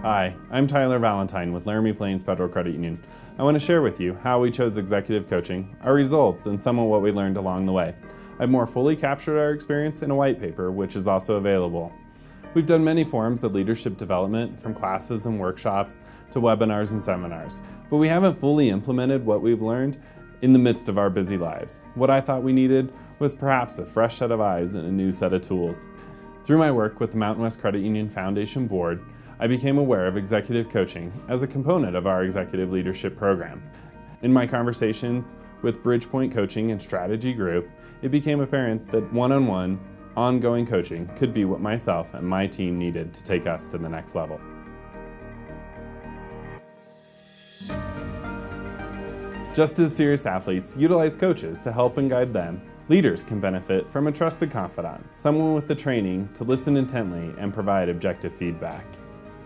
Hi, I'm Tyler Valentine with Laramie Plains Federal Credit Union. I want to share with you how we chose executive coaching, our results, and some of what we learned along the way. I've more fully captured our experience in a white paper, which is also available. We've done many forms of leadership development, from classes and workshops to webinars and seminars, but we haven't fully implemented what we've learned in the midst of our busy lives. What I thought we needed was perhaps a fresh set of eyes and a new set of tools. Through my work with the Mountain West Credit Union Foundation Board, I became aware of executive coaching as a component of our executive leadership program. In my conversations with Bridgepoint Coaching and Strategy Group, it became apparent that one-on-one, ongoing coaching could be what myself and my team needed to take us to the next level. Just as serious athletes utilize coaches to help and guide them, leaders can benefit from a trusted confidant, someone with the training to listen intently and provide objective feedback.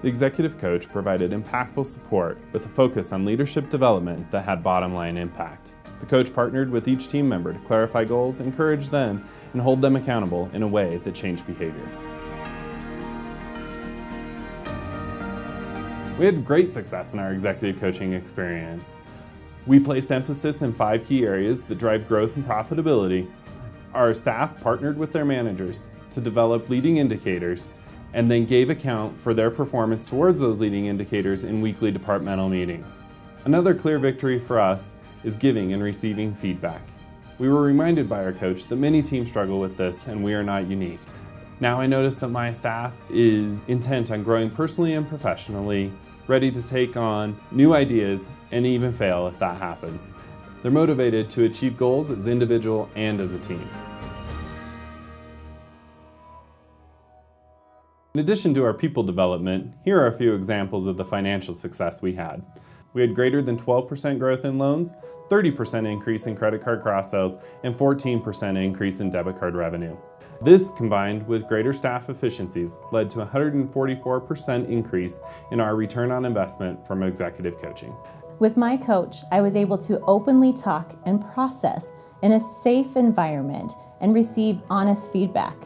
The executive coach provided impactful support with a focus on leadership development that had bottom-line impact. The coach partnered with each team member to clarify goals, encourage them, and hold them accountable in a way that changed behavior. We had great success in our executive coaching experience. We placed emphasis in 5 key areas that drive growth and profitability. Our staff partnered with their managers to develop leading indicators and then gave account for their performance towards those leading indicators in weekly departmental meetings. Another clear victory for us is giving and receiving feedback. We were reminded by our coach that many teams struggle with this and we are not unique. Now I notice that my staff is intent on growing personally and professionally, ready to take on new ideas and even fail if that happens. They're motivated to achieve goals as individual and as a team. In addition to our people development, here are a few examples of the financial success we had. We had greater than 12% growth in loans, 30% increase in credit card cross-sales, and 14% increase in debit card revenue. This, combined with greater staff efficiencies, led to a 144% increase in our return on investment from executive coaching. With my coach, I was able to openly talk and process in a safe environment and receive honest feedback.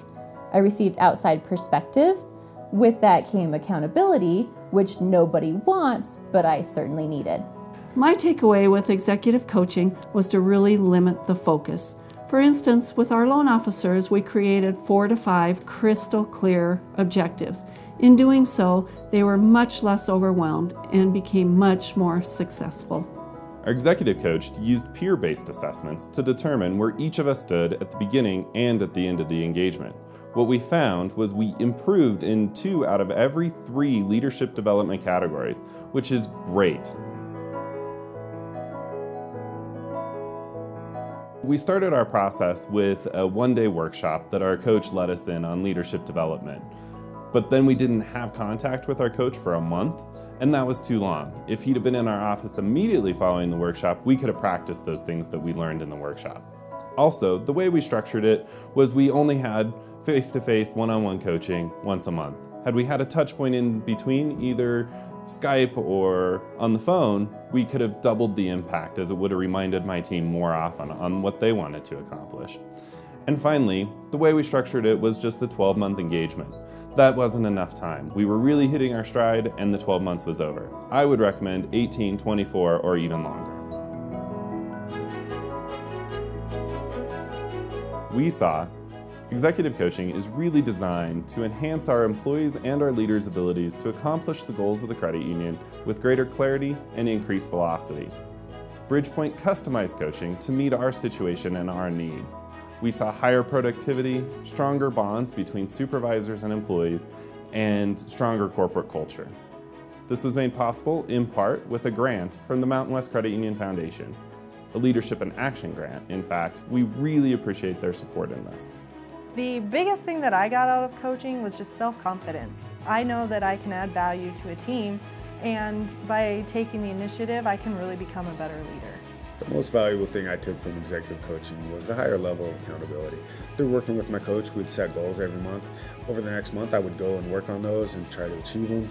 I received outside perspective. With that came accountability, which nobody wants, but I certainly needed. My takeaway with executive coaching was to really limit the focus. For instance, with our loan officers, we created 4 to 5 crystal clear objectives. In doing so, they were much less overwhelmed and became much more successful. Our executive coach used peer-based assessments to determine where each of us stood at the beginning and at the end of the engagement. What we found was we improved in 2 out of every 3 leadership development categories, which is great. We started our process with a 1-day workshop that our coach led us in on leadership development. But then we didn't have contact with our coach for a month, and that was too long. If he'd have been in our office immediately following the workshop, we could have practiced those things that we learned in the workshop. Also, the way we structured it was we only had face-to-face, one-on-one coaching once a month. Had we had a touch point in between, either Skype or on the phone, we could have doubled the impact, as it would have reminded my team more often on what they wanted to accomplish. And finally, the way we structured it was just a 12-month engagement. That wasn't enough time. We were really hitting our stride and the 12 months was over. I would recommend 18, 24, or even longer. We saw executive coaching is really designed to enhance our employees' and our leaders' abilities to accomplish the goals of the credit union with greater clarity and increased velocity. Bridgepoint customized coaching to meet our situation and our needs. We saw higher productivity, stronger bonds between supervisors and employees, and stronger corporate culture. This was made possible in part with a grant from the Mountain West Credit Union Foundation, a leadership and action grant. In fact, we really appreciate their support in this. The biggest thing that I got out of coaching was just self-confidence. I know that I can add value to a team, and by taking the initiative, I can really become a better leader. The most valuable thing I took from executive coaching was the higher level of accountability. Through working with my coach, we'd set goals every month. Over the next month, I would go and work on those and try to achieve them.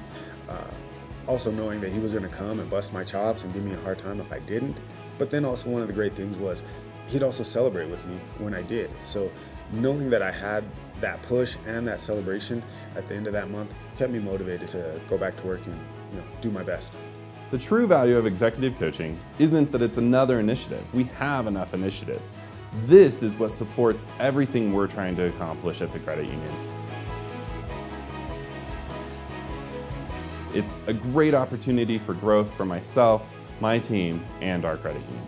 Also knowing that he was going to come and bust my chops and give me a hard time if I didn't. But then also one of the great things was he'd also celebrate with me when I did. So knowing that I had that push and that celebration at the end of that month kept me motivated to go back to work and do my best. The true value of executive coaching isn't that it's another initiative. We have enough initiatives. This is what supports everything we're trying to accomplish at the credit union. It's a great opportunity for growth for myself, my team, and our credit union.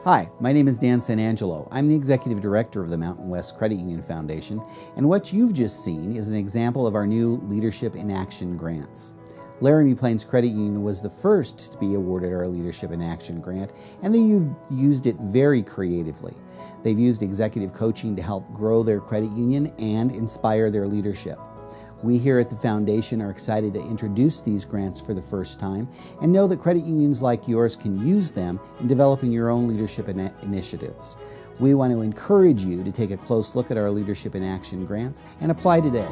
Hi, my name is Dan Sanangelo. I'm the Executive Director of the Mountain West Credit Union Foundation, and what you've just seen is an example of our new Leadership in Action grants. Laramie Plains Credit Union was the first to be awarded our Leadership in Action grant, and they've used it very creatively. They've used executive coaching to help grow their credit union and inspire their leadership. We here at the Foundation are excited to introduce these grants for the first time and know that credit unions like yours can use them in developing your own leadership initiatives. We want to encourage you to take a close look at our Leadership in Action grants and apply today.